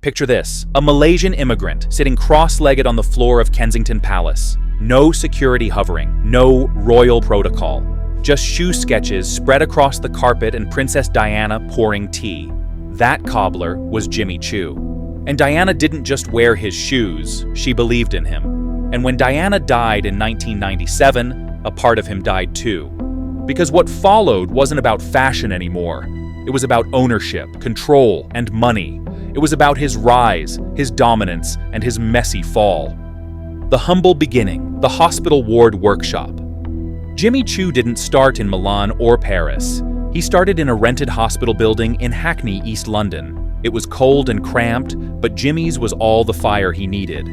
Picture this, a Malaysian immigrant sitting cross-legged on the floor of Kensington Palace. No security hovering, no royal protocol. Just shoe sketches spread across the carpet and Princess Diana pouring tea. That cobbler was Jimmy Choo. And Diana didn't just wear his shoes, she believed in him. And when Diana died in 1997, a part of him died too. Because what followed wasn't about fashion anymore. It was about ownership, control, and money. It was about his rise, his dominance, and his messy fall. The humble beginning, the hospital ward workshop. Jimmy Choo didn't start in Milan or Paris. He started in a rented hospital building in Hackney, East London. It was cold and cramped, but Jimmy's was all the fire he needed.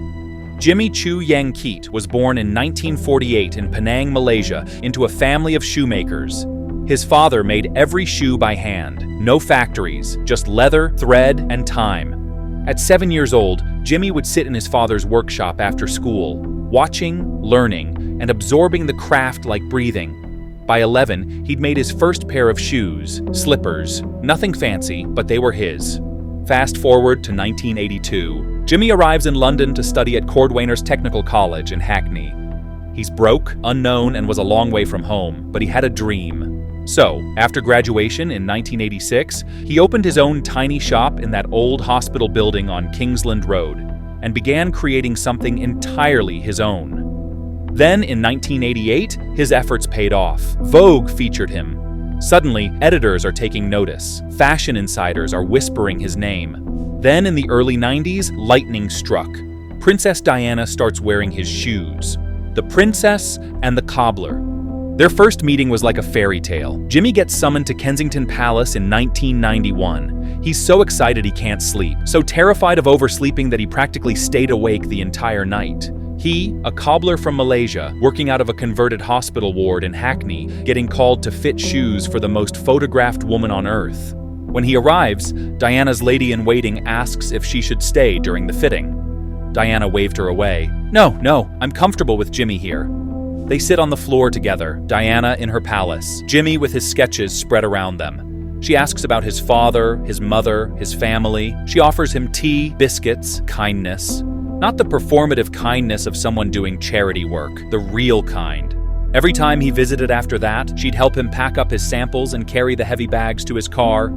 Jimmy Choo Yang Keat was born in 1948 in Penang, Malaysia, into a family of shoemakers. His father made every shoe by hand. No factories, just leather, thread, and time. At 7 years old, Jimmy would sit in his father's workshop after school, watching, learning, and absorbing the craft like breathing. By 11, he'd made his first pair of shoes, slippers, nothing fancy, but they were his. Fast forward to 1982. Jimmy arrives in London to study at Cordwainers Technical College in Hackney. He's broke, unknown, and was a long way from home, but he had a dream. So, after graduation in 1986, he opened his own tiny shop in that old hospital building on Kingsland Road and began creating something entirely his own. Then, in 1988, his efforts paid off. Vogue featured him. Suddenly, editors are taking notice. Fashion insiders are whispering his name. Then, in the early 90s, lightning struck. Princess Diana starts wearing his shoes. The princess and the cobbler. Their first meeting was like a fairy tale. Jimmy gets summoned to Kensington Palace in 1991. He's so excited he can't sleep, so terrified of oversleeping that he practically stayed awake the entire night. He, a cobbler from Malaysia, working out of a converted hospital ward in Hackney, getting called to fit shoes for the most photographed woman on earth. When he arrives, Diana's lady-in-waiting asks if she should stay during the fitting. Diana waved her away. No, I'm comfortable with Jimmy here. They sit on the floor together, Diana in her palace, Jimmy with his sketches spread around them. She asks about his father, his mother, his family. She offers him tea, biscuits, kindness. Not the performative kindness of someone doing charity work, the real kind. Every time he visited after that, she'd help him pack up his samples and carry the heavy bags to his car.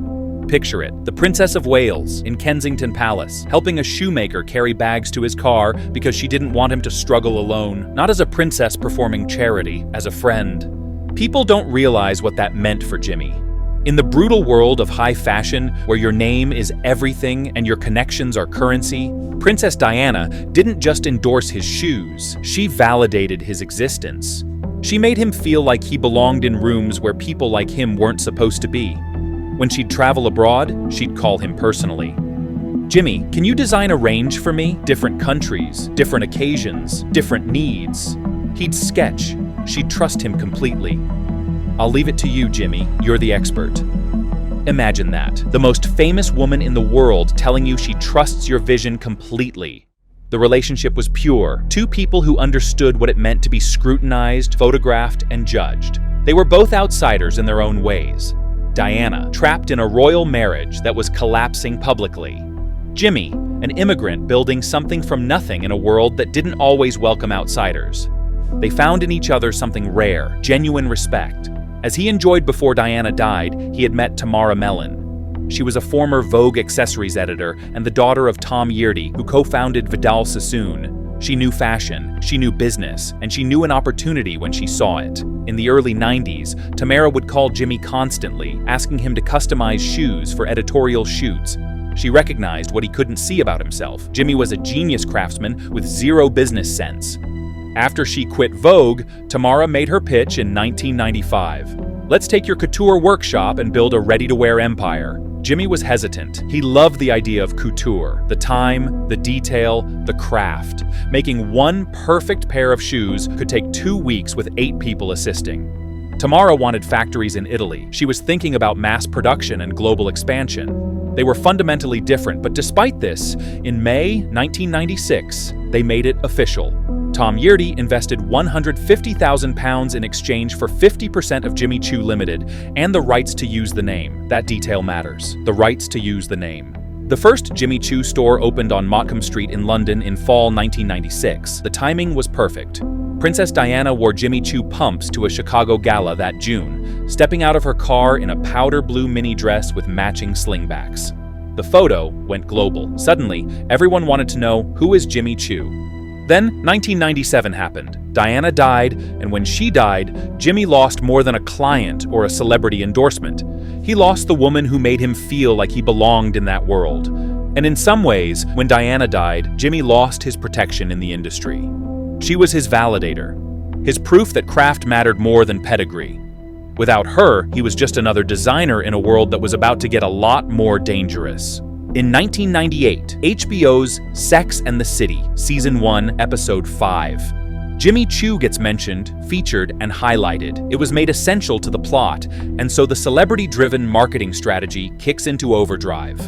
Picture it, the Princess of Wales in Kensington Palace, helping a shoemaker carry bags to his car because she didn't want him to struggle alone, not as a princess performing charity, as a friend. People don't realize what that meant for Jimmy. In the brutal world of high fashion, where your name is everything and your connections are currency, Princess Diana didn't just endorse his shoes, she validated his existence. She made him feel like he belonged in rooms where people like him weren't supposed to be. When she'd travel abroad, she'd call him personally. Jimmy, can you design a range for me? Different countries, different occasions, different needs. He'd sketch. She'd trust him completely. I'll leave it to you, Jimmy. You're the expert. Imagine that. The most famous woman in the world telling you she trusts your vision completely. The relationship was pure. Two people who understood what it meant to be scrutinized, photographed, and judged. They were both outsiders in their own ways. Diana, trapped in a royal marriage that was collapsing publicly. Jimmy, an immigrant building something from nothing in a world that didn't always welcome outsiders. They found in each other something rare, genuine respect. As he enjoyed before Diana died, he had met Tamara Mellon. She was a former Vogue accessories editor and the daughter of Tom Yeardy, who co-founded Vidal Sassoon. She knew fashion, she knew business, and she knew an opportunity when she saw it. In the early 90s, Tamara would call Jimmy constantly, asking him to customize shoes for editorial shoots. She recognized what he couldn't see about himself. Jimmy was a genius craftsman with zero business sense. After she quit Vogue, Tamara made her pitch in 1995. Let's take your couture workshop and build a ready-to-wear empire. Jimmy was hesitant. He loved the idea of couture, the time, the detail, the craft. Making one perfect pair of shoes could take 2 weeks with 8 people assisting. Tamara wanted factories in Italy. She was thinking about mass production and global expansion. They were fundamentally different, but despite this, in May 1996, they made it official. Tom Yeardy invested £150,000 in exchange for 50% of Jimmy Choo Limited and the rights to use the name. That detail matters. The rights to use the name. The first Jimmy Choo store opened on Mottcombe Street in London in fall 1996. The timing was perfect. Princess Diana wore Jimmy Choo pumps to a Chicago gala that June, stepping out of her car in a powder blue mini dress with matching slingbacks. The photo went global. Suddenly, everyone wanted to know, who is Jimmy Choo? Then, 1997 happened. Diana died, and when she died, Jimmy lost more than a client or a celebrity endorsement. He lost the woman who made him feel like he belonged in that world. And in some ways, when Diana died, Jimmy lost his protection in the industry. She was his validator, his proof that craft mattered more than pedigree. Without her, he was just another designer in a world that was about to get a lot more dangerous. In 1998, HBO's Sex and the City, Season 1, Episode 5. Jimmy Choo gets mentioned, featured, and highlighted. It was made essential to the plot, and so the celebrity-driven marketing strategy kicks into overdrive.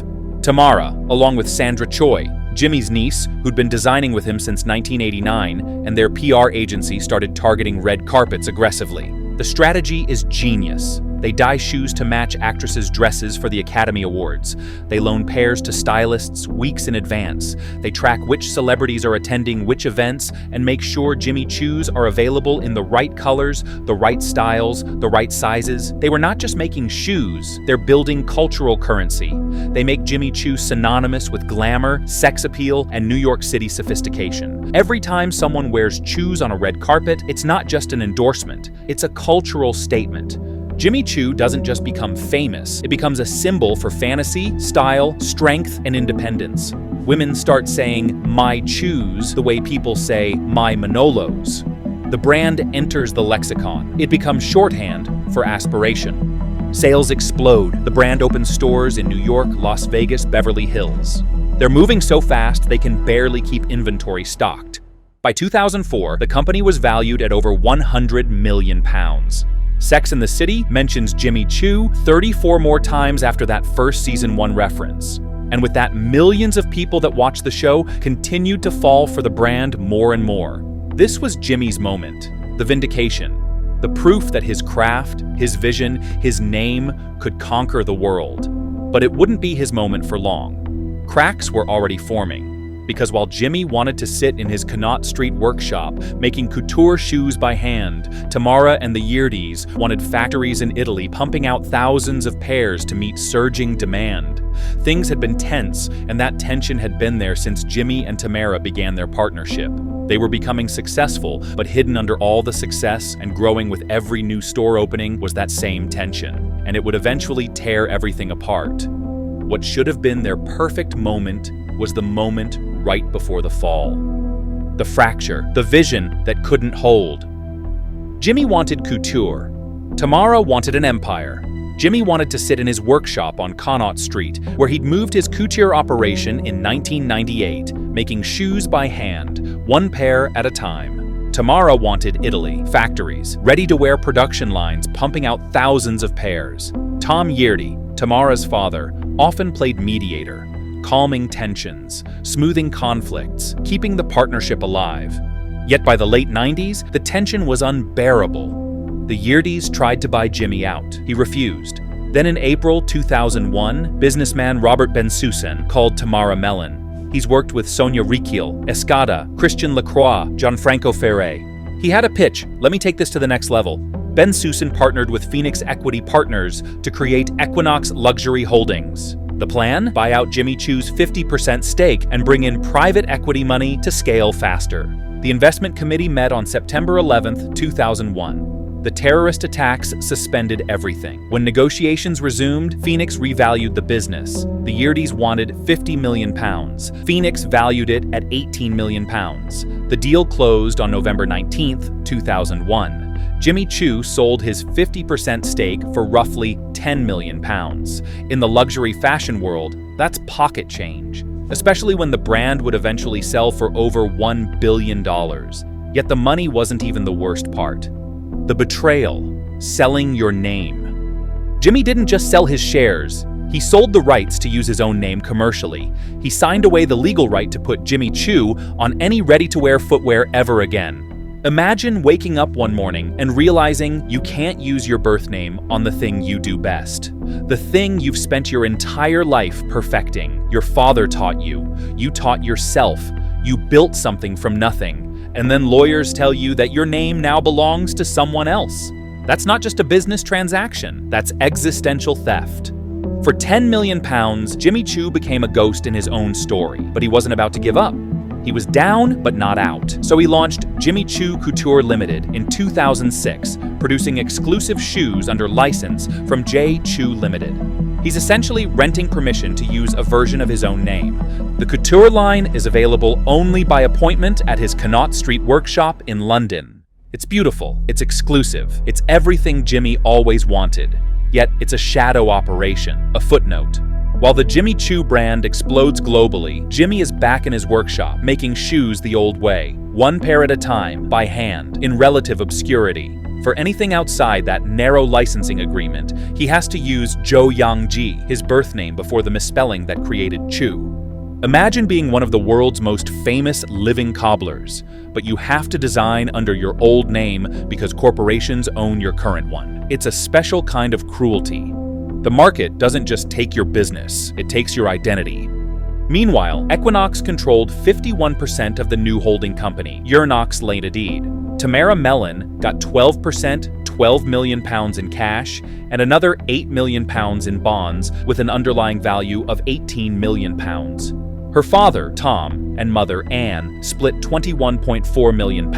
Tamara, along with Sandra Choi, Jimmy's niece, who'd been designing with him since 1989, and their PR agency started targeting red carpets aggressively. The strategy is genius. They dye shoes to match actresses' dresses for the Academy Awards. They loan pairs to stylists weeks in advance. They track which celebrities are attending which events and make sure Jimmy Choos are available in the right colors, the right styles, the right sizes. They were not just making shoes, they're building cultural currency. They make Jimmy Choo synonymous with glamour, sex appeal, and New York City sophistication. Every time someone wears Choos on a red carpet, it's not just an endorsement, it's a cultural statement. Jimmy Choo doesn't just become famous, it becomes a symbol for fantasy, style, strength, and independence. Women start saying, "my Choos," the way people say, "my Manolos." The brand enters the lexicon. It becomes shorthand for aspiration. Sales explode. The brand opens stores in New York, Las Vegas, Beverly Hills. They're moving so fast they can barely keep inventory stocked. By 2004, the company was valued at over £100 million. Sex and the City mentions Jimmy Choo 34 more times after that first season 1 reference. And with that, millions of people that watched the show continued to fall for the brand more and more. This was Jimmy's moment, the vindication, the proof that his craft, his vision, his name could conquer the world. But it wouldn't be his moment for long. Cracks were already forming. Because while Jimmy wanted to sit in his Connaught Street workshop making couture shoes by hand, Tamara and the Yeardies wanted factories in Italy pumping out thousands of pairs to meet surging demand. Things had been tense, and that tension had been there since Jimmy and Tamara began their partnership. They were becoming successful, but hidden under all the success and growing with every new store opening was that same tension, and it would eventually tear everything apart. What should have been their perfect moment was the moment right before the fall. The fracture, the vision that couldn't hold. Jimmy wanted couture. Tamara wanted an empire. Jimmy wanted to sit in his workshop on Connaught Street, where he'd moved his couture operation in 1998, making shoes by hand, one pair at a time. Tamara wanted Italy, factories, ready-to-wear production lines pumping out thousands of pairs. Tom Yeardy, Tamara's father, often played mediator, calming tensions, smoothing conflicts, keeping the partnership alive. Yet by the late 90s, the tension was unbearable. The Yeardies tried to buy Jimmy out. He refused. Then in April 2001, businessman Robert Bensusan called Tamara Mellon. He's worked with Sonia Rykiel, Escada, Christian Lacroix, Gianfranco Ferre. He had a pitch. Let me take this to the next level. Bensusan partnered with Phoenix Equity Partners to create Equinox Luxury Holdings. The plan? Buy out Jimmy Choo's 50% stake and bring in private equity money to scale faster. The investment committee met on September 11, 2001. The terrorist attacks suspended everything. When negotiations resumed, Phoenix revalued the business. The Yeardies wanted £50 million. Phoenix valued it at £18 million. The deal closed on November 19, 2001. Jimmy Choo sold his 50% stake for roughly £10 million. In the luxury fashion world, that's pocket change, especially when the brand would eventually sell for over $1 billion. Yet the money wasn't even the worst part. The betrayal, selling your name. Jimmy didn't just sell his shares, he sold the rights to use his own name commercially. He signed away the legal right to put Jimmy Choo on any ready-to-wear footwear ever again. Imagine waking up one morning and realizing you can't use your birth name on the thing you do best. The thing you've spent your entire life perfecting. Your father taught you. You taught yourself. You built something from nothing. And then lawyers tell you that your name now belongs to someone else. That's not just a business transaction. That's existential theft. For £10 million, Jimmy Choo became a ghost in his own story, but he wasn't about to give up. He was down, but not out. So he launched Jimmy Choo Couture Limited in 2006, producing exclusive shoes under license from J. Choo Limited. He's essentially renting permission to use a version of his own name. The couture line is available only by appointment at his Connaught Street workshop in London. It's beautiful, it's exclusive, it's everything Jimmy always wanted. Yet it's a shadow operation, a footnote. While the Jimmy Choo brand explodes globally, Jimmy is back in his workshop, making shoes the old way, one pair at a time, by hand, in relative obscurity. For anything outside that narrow licensing agreement, he has to use Zhou Yangji, his birth name before the misspelling that created Choo. Imagine being one of the world's most famous living cobblers, but you have to design under your old name because corporations own your current one. It's a special kind of cruelty. The market doesn't just take your business, it takes your identity. Meanwhile, Equinox controlled 51% of the new holding company, Euronox Ltd. Tamara Mellon got 12%, £12 million in cash, and another £8 million in bonds with an underlying value of £18 million. Her father, Tom, and mother, Anne, split £21.4 million.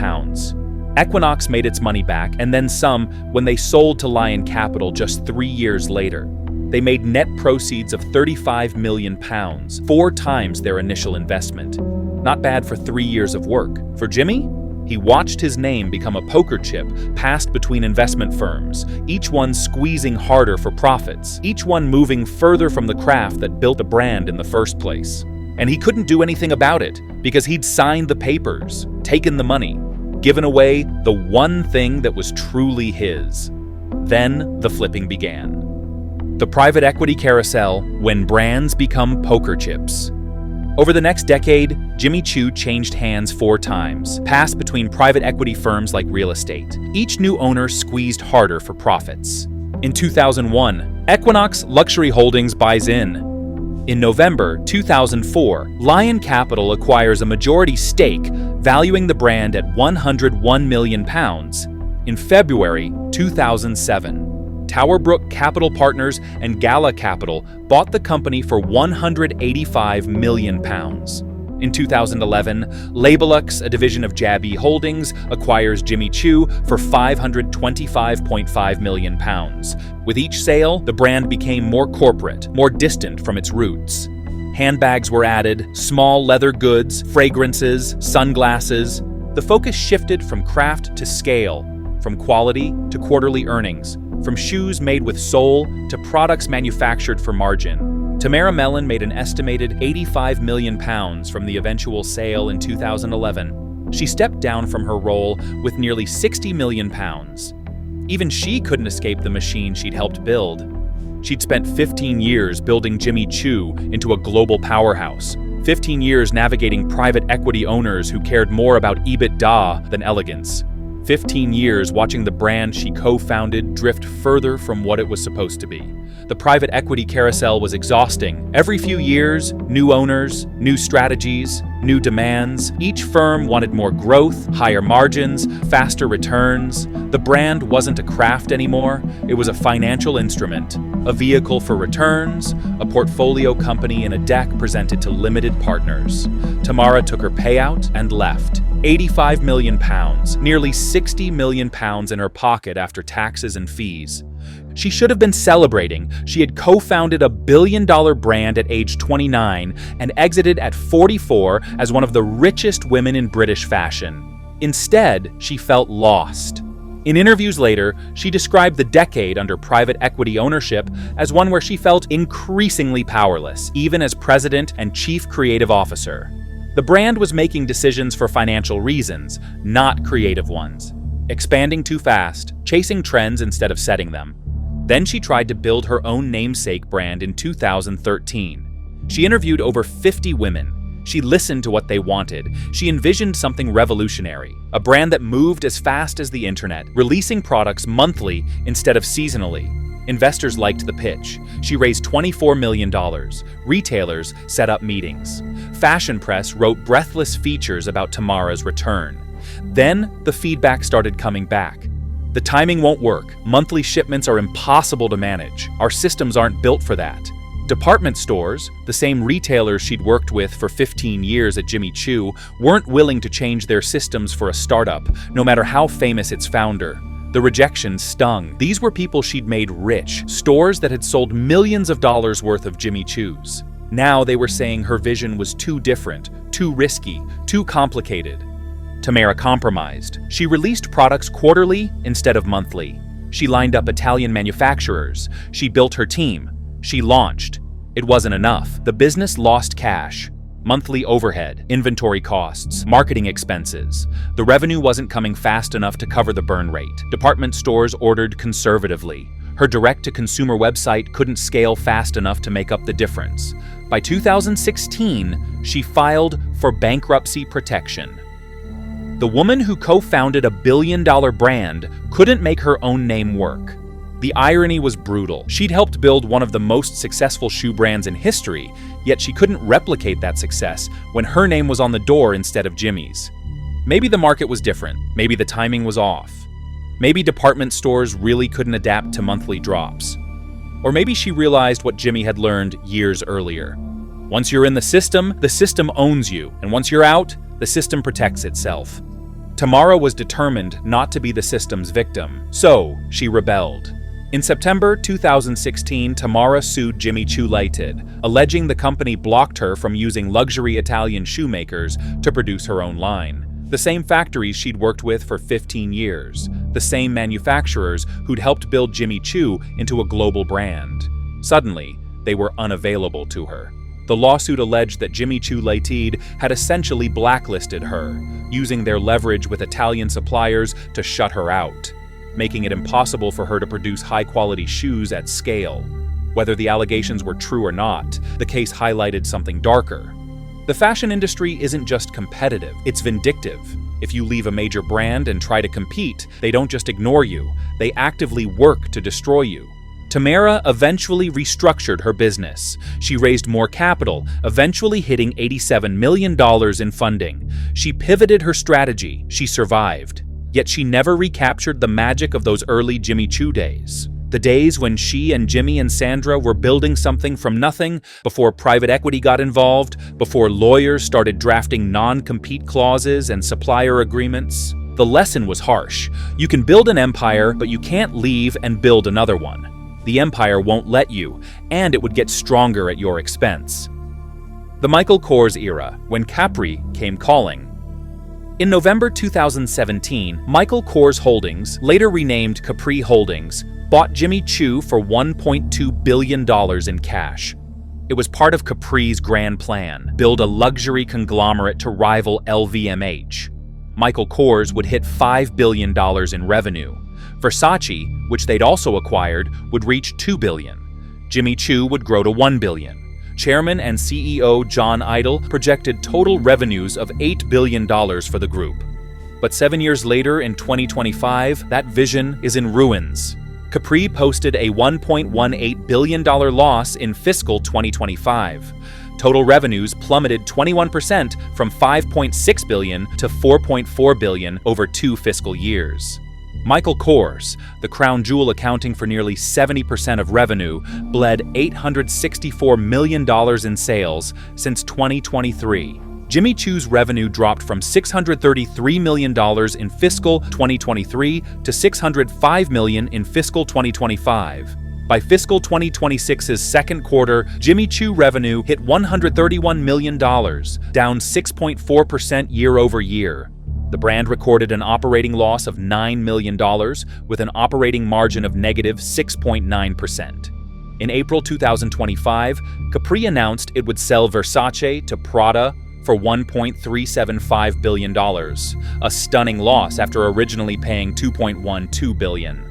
Equinox made its money back and then some when they sold to Lion Capital just 3 years later. They made net proceeds of £35 million, 4 times their initial investment. Not bad for 3 years of work. For Jimmy, he watched his name become a poker chip passed between investment firms, each one squeezing harder for profits, each one moving further from the craft that built a brand in the first place. And he couldn't do anything about it because he'd signed the papers, taken the money, given away the one thing that was truly his. Then the flipping began. The private equity carousel, when brands become poker chips. Over the next decade, Jimmy Choo changed hands 4 times, passed between private equity firms like real estate. Each new owner squeezed harder for profits. In 2001, Equinox Luxury Holdings buys in. In November 2004, Lion Capital acquires a majority stake, valuing the brand at £101 million. In February 2007, Towerbrook Capital Partners and Gala Capital bought the company for £185 million. In 2011, Labelux, a division of Jabby Holdings, acquires Jimmy Choo for £525.5 million. With each sale, the brand became more corporate, more distant from its roots. Handbags were added, small leather goods, fragrances, sunglasses. The focus shifted from craft to scale, from quality to quarterly earnings, from shoes made with soul to products manufactured for margin. Tamara Mellon made an estimated £85 million from the eventual sale in 2011. She stepped down from her role with nearly £60 million. Even she couldn't escape the machine she'd helped build. She'd spent 15 years building Jimmy Choo into a global powerhouse, 15 years navigating private equity owners who cared more about EBITDA than elegance, 15 years watching the brand she co-founded drift further from what it was supposed to be. The private equity carousel was exhausting. Every few years, new owners, new strategies, new demands. Each firm wanted more growth, higher margins, faster returns. The brand wasn't a craft anymore. It was a financial instrument, a vehicle for returns, a portfolio company in a deck presented to limited partners. Tamara took her payout and left. £85 million, nearly £60 million in her pocket after taxes and fees. She should have been celebrating. She had co-founded a billion-dollar brand at age 29 and exited at 44 as one of the richest women in British fashion. Instead, she felt lost. In interviews later, she described the decade under private equity ownership as one where she felt increasingly powerless, even as president and chief creative officer. The brand was making decisions for financial reasons, not creative ones. Expanding too fast, chasing trends instead of setting them. Then she tried to build her own namesake brand in 2013. She interviewed over 50 women. She listened to what they wanted. She envisioned something revolutionary, a brand that moved as fast as the internet, releasing products monthly instead of seasonally. Investors liked the pitch. She raised $24 million. Retailers set up meetings. Fashion press wrote breathless features about Tamara's return. Then the feedback started coming back. The timing won't work. Monthly shipments are impossible to manage. Our systems aren't built for that. Department stores, the same retailers she'd worked with for 15 years at Jimmy Choo, weren't willing to change their systems for a startup, no matter how famous its founder. The rejection stung. These were people she'd made rich, stores that had sold millions of dollars worth of Jimmy Choos. Now they were saying her vision was too different, too risky, too complicated. Tamara compromised. She released products quarterly instead of monthly. She lined up Italian manufacturers. She built her team. She launched. It wasn't enough. The business lost cash. Monthly overhead, inventory costs, marketing expenses. The revenue wasn't coming fast enough to cover the burn rate. Department stores ordered conservatively. Her direct-to-consumer website couldn't scale fast enough to make up the difference. By 2016, she filed for bankruptcy protection. The woman who co-founded a billion-dollar brand couldn't make her own name work. The irony was brutal. She'd helped build one of the most successful shoe brands in history, yet she couldn't replicate that success when her name was on the door instead of Jimmy's. Maybe the market was different. Maybe the timing was off. Maybe department stores really couldn't adapt to monthly drops. Or maybe she realized what Jimmy had learned years earlier. Once you're in the system owns you, and once you're out, the system protects itself. Tamara was determined not to be the system's victim, so she rebelled. In September 2016, Tamara sued Jimmy Choo Limited, alleging the company blocked her from using luxury Italian shoemakers to produce her own line. The same factories she'd worked with for 15 years, the same manufacturers who'd helped build Jimmy Choo into a global brand. Suddenly, they were unavailable to her. The lawsuit alleged that Jimmy Choo Limited had essentially blacklisted her, using their leverage with Italian suppliers to shut her out, making it impossible for her to produce high-quality shoes at scale. Whether the allegations were true or not, the case highlighted something darker. The fashion industry isn't just competitive, it's vindictive. If you leave a major brand and try to compete, they don't just ignore you, they actively work to destroy you. Tamara eventually restructured her business. She raised more capital, eventually hitting $87 million in funding. She pivoted her strategy. She survived. Yet she never recaptured the magic of those early Jimmy Choo days. The days when she and Jimmy and Sandra were building something from nothing, before private equity got involved, before lawyers started drafting non-compete clauses and supplier agreements. The lesson was harsh. You can build an empire, but you can't leave and build another one. The empire won't let you, and it would get stronger at your expense. The Michael Kors era, when Capri came calling. In November 2017, Michael Kors Holdings, later renamed Capri Holdings, bought Jimmy Choo for $1.2 billion in cash. It was part of Capri's grand plan, build a luxury conglomerate to rival LVMH. Michael Kors would hit $5 billion in revenue. Versace, which they'd also acquired, would reach $2 billion. Jimmy Choo would grow to $1 billion. Chairman and CEO John Idol projected total revenues of $8 billion for the group. But 7 years later, in 2025, that vision is in ruins. Capri posted a $1.18 billion loss in fiscal 2025. Total revenues plummeted 21% from $5.6 billion to $4.4 billion over 2 fiscal years. Michael Kors, the crown jewel accounting for nearly 70% of revenue, bled $864 million in sales since 2023. Jimmy Choo's revenue dropped from $633 million in fiscal 2023 to $605 million in fiscal 2025. By fiscal 2026's second quarter, Jimmy Choo revenue hit $131 million, down 6.4% year over year. The brand recorded an operating loss of $9 million, with an operating margin of negative 6.9%. In April 2025, Capri announced it would sell Versace to Prada for $1.375 billion, a stunning loss after originally paying $2.12 billion.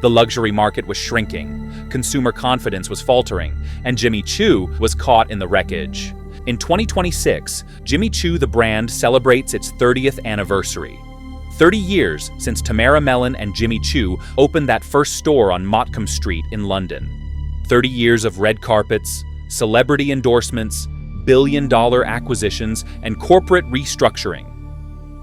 The luxury market was shrinking, consumer confidence was faltering, and Jimmy Choo was caught in the wreckage. In 2026, Jimmy Choo the brand celebrates its 30th anniversary. 30 years since Tamara Mellon and Jimmy Choo opened that first store on Motcombe Street in London. 30 years of red carpets, celebrity endorsements, billion-dollar acquisitions, and corporate restructuring.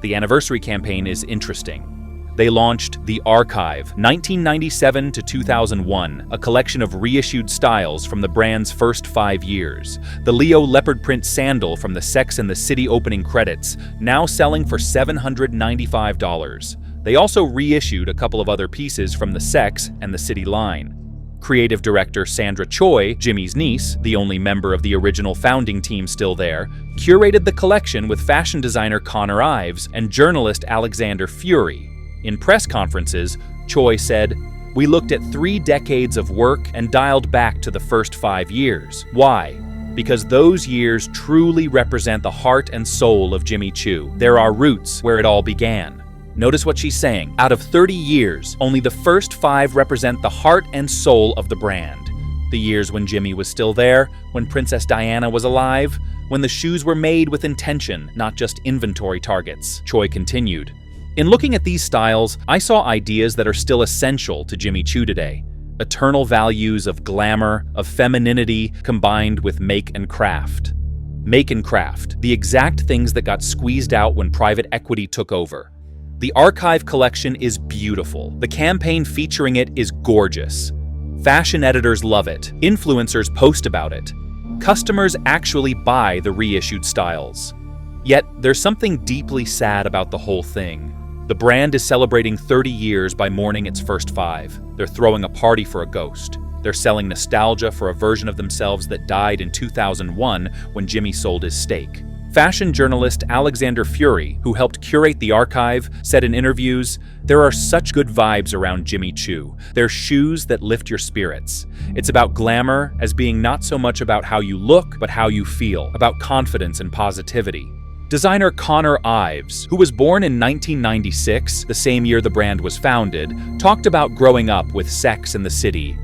The anniversary campaign is interesting. They launched The Archive, 1997 to 2001, a collection of reissued styles from the brand's first 5 years. The Leo leopard print sandal from the Sex and the City opening credits, now selling for $795. They also reissued a couple of other pieces from the Sex and the City line. Creative director Sandra Choi, Jimmy's niece, the only member of the original founding team still there, curated the collection with fashion designer Connor Ives and journalist Alexander Fury. In press conferences, Choi said, "We looked at 3 decades of work and dialed back to the first 5 years. Why? Because those years truly represent the heart and soul of Jimmy Choo. They're our roots, where it all began." Notice what she's saying. Out of 30 years, only the first 5 represent the heart and soul of the brand. The years when Jimmy was still there, when Princess Diana was alive, when the shoes were made with intention, not just inventory targets, Choi continued. In looking at these styles, I saw ideas that are still essential to Jimmy Choo today. Eternal values of glamour, of femininity, combined with make and craft. Make and craft, the exact things that got squeezed out when private equity took over. The Archive collection is beautiful. The campaign featuring it is gorgeous. Fashion editors love it. Influencers post about it. Customers actually buy the reissued styles. Yet, there's something deeply sad about the whole thing. The brand is celebrating 30 years by mourning its first 5. They're throwing a party for a ghost. They're selling nostalgia for a version of themselves that died in 2001 when Jimmy sold his stake. Fashion journalist Alexander Fury, who helped curate the Archive, said in interviews, "There are such good vibes around Jimmy Choo. They're shoes that lift your spirits. It's about glamour as being not so much about how you look, but how you feel, about confidence and positivity." Designer Connor Ives, who was born in 1996, the same year the brand was founded, talked about growing up with Sex and the City.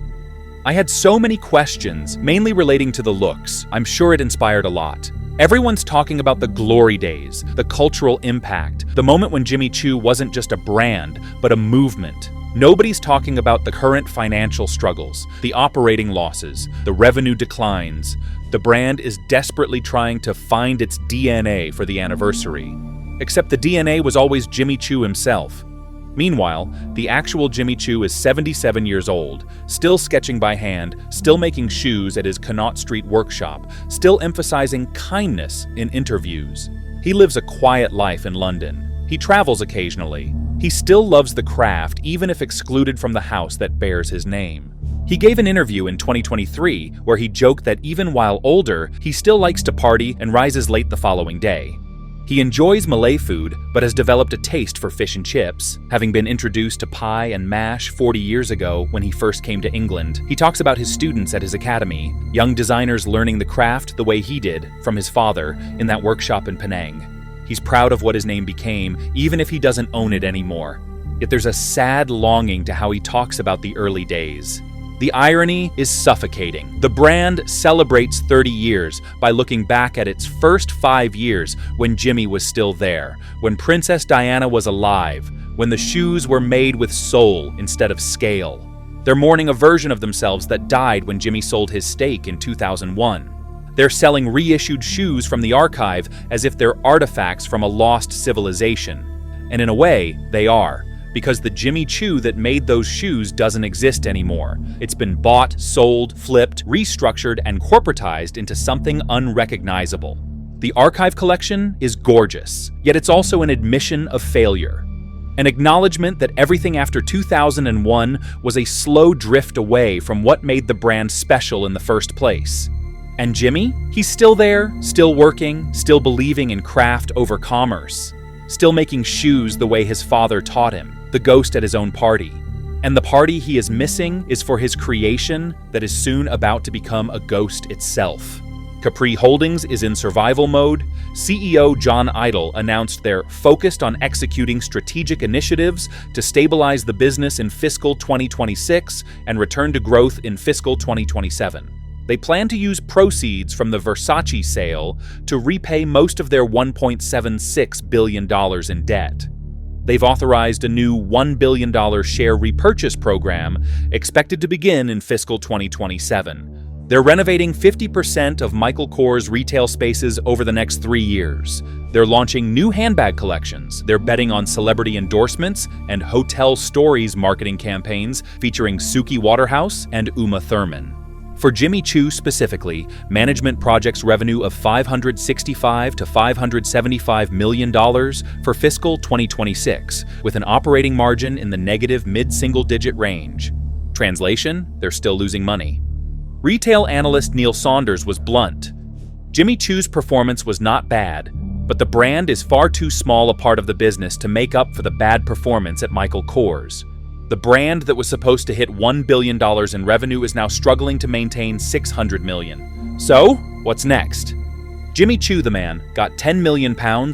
"I had so many questions, mainly relating to the looks. I'm sure it inspired a lot. Everyone's talking about the glory days, the cultural impact, the moment when Jimmy Choo wasn't just a brand, but a movement. Nobody's talking about the current financial struggles, the operating losses, the revenue declines. The brand is desperately trying to find its DNA for the anniversary. Except the DNA was always Jimmy Choo himself. Meanwhile, the actual Jimmy Choo is 77 years old, still sketching by hand, still making shoes at his Connaught Street workshop, still emphasizing kindness in interviews. He lives a quiet life in London. He travels occasionally. He still loves the craft, even if excluded from the house that bears his name. He gave an interview in 2023 where he joked that even while older, he still likes to party and rises late the following day. He enjoys Malay food, but has developed a taste for fish and chips, having been introduced to pie and mash 40 years ago when he first came to England. He talks about his students at his academy, young designers learning the craft the way he did from his father in that workshop in Penang. He's proud of what his name became, even if he doesn't own it anymore. Yet there's a sad longing to how he talks about the early days. The irony is suffocating. The brand celebrates 30 years by looking back at its first 5 years when Jimmy was still there, when Princess Diana was alive, when the shoes were made with soul instead of scale. They're mourning a version of themselves that died when Jimmy sold his stake in 2001. They're selling reissued shoes from the Archive as if they're artifacts from a lost civilization. And in a way, they are. Because the Jimmy Choo that made those shoes doesn't exist anymore. It's been bought, sold, flipped, restructured, and corporatized into something unrecognizable. The Archive collection is gorgeous, yet it's also an admission of failure. An acknowledgement that everything after 2001 was a slow drift away from what made the brand special in the first place. And Jimmy? He's still there, still working, still believing in craft over commerce. Still making shoes the way his father taught him, the ghost at his own party. And the party he is missing is for his creation that is soon about to become a ghost itself. Capri Holdings is in survival mode. CEO John Idle announced they're focused on executing strategic initiatives to stabilize the business in fiscal 2026 and return to growth in fiscal 2027. They plan to use proceeds from the Versace sale to repay most of their $1.76 billion in debt. They've authorized a new $1 billion share repurchase program expected to begin in fiscal 2027. They're renovating 50% of Michael Kors retail spaces over the next 3 years. They're launching new handbag collections. They're betting on celebrity endorsements and Hotel Stories marketing campaigns featuring Suki Waterhouse and Uma Thurman. For Jimmy Choo specifically, management projects revenue of $565 to $575 million for fiscal 2026, with an operating margin in the negative mid-single-digit range. Translation: they're still losing money. Retail analyst Neil Saunders was blunt. Jimmy Choo's performance was not bad, but the brand is far too small a part of the business to make up for the bad performance at Michael Kors. The brand that was supposed to hit $1 billion in revenue is now struggling to maintain $600 million. So, what's next? Jimmy Choo, the man, got £10 million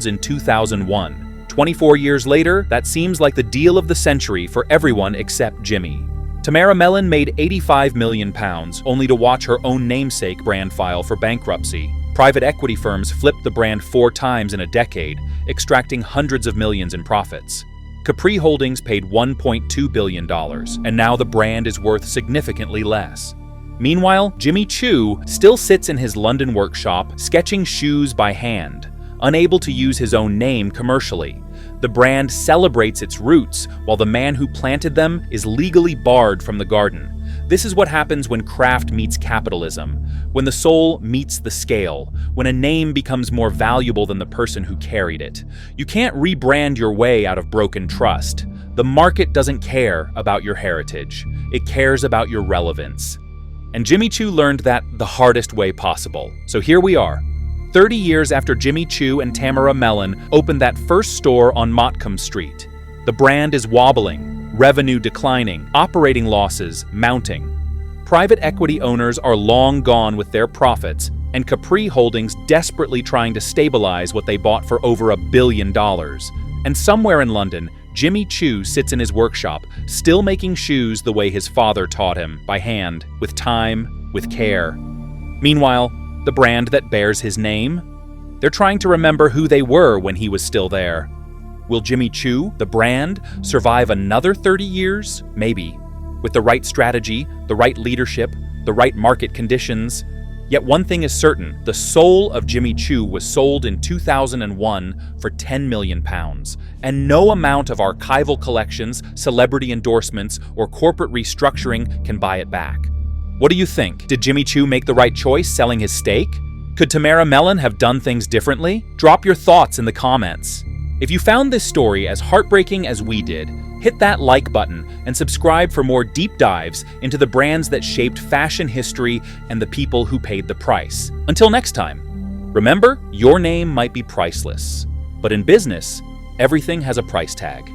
in 2001. 24 years later, that seems like the deal of the century for everyone except Jimmy. Tamara Mellon made £85 million, only to watch her own namesake brand file for bankruptcy. Private equity firms flipped the brand 4 times in a decade, extracting hundreds of millions in profits. Capri Holdings paid $1.2 billion, and now the brand is worth significantly less. Meanwhile, Jimmy Choo still sits in his London workshop, sketching shoes by hand, unable to use his own name commercially. The brand celebrates its roots, while the man who planted them is legally barred from the garden. This is what happens when craft meets capitalism, when the soul meets the scale, when a name becomes more valuable than the person who carried it. You can't rebrand your way out of broken trust. The market doesn't care about your heritage. It cares about your relevance. And Jimmy Choo learned that the hardest way possible. So here we are, 30 years after Jimmy Choo and Tamara Mellon opened that first store on Motcomb Street. The brand is wobbling, revenue declining, operating losses mounting. Private equity owners are long gone with their profits, and Capri Holdings desperately trying to stabilize what they bought for over $1 billion. And somewhere in London, Jimmy Choo sits in his workshop, still making shoes the way his father taught him, by hand, with time, with care. Meanwhile, the brand that bears his name? They're trying to remember who they were when he was still there. Will Jimmy Choo, the brand, survive another 30 years? Maybe. With the right strategy, the right leadership, the right market conditions. Yet one thing is certain, the soul of Jimmy Choo was sold in 2001 for £10 million, and no amount of archival collections, celebrity endorsements, or corporate restructuring can buy it back. What do you think? Did Jimmy Choo make the right choice selling his stake? Could Tamara Mellon have done things differently? Drop your thoughts in the comments. If you found this story as heartbreaking as we did, hit that like button and subscribe for more deep dives into the brands that shaped fashion history and the people who paid the price. Until next time, remember, your name might be priceless, but in business, everything has a price tag.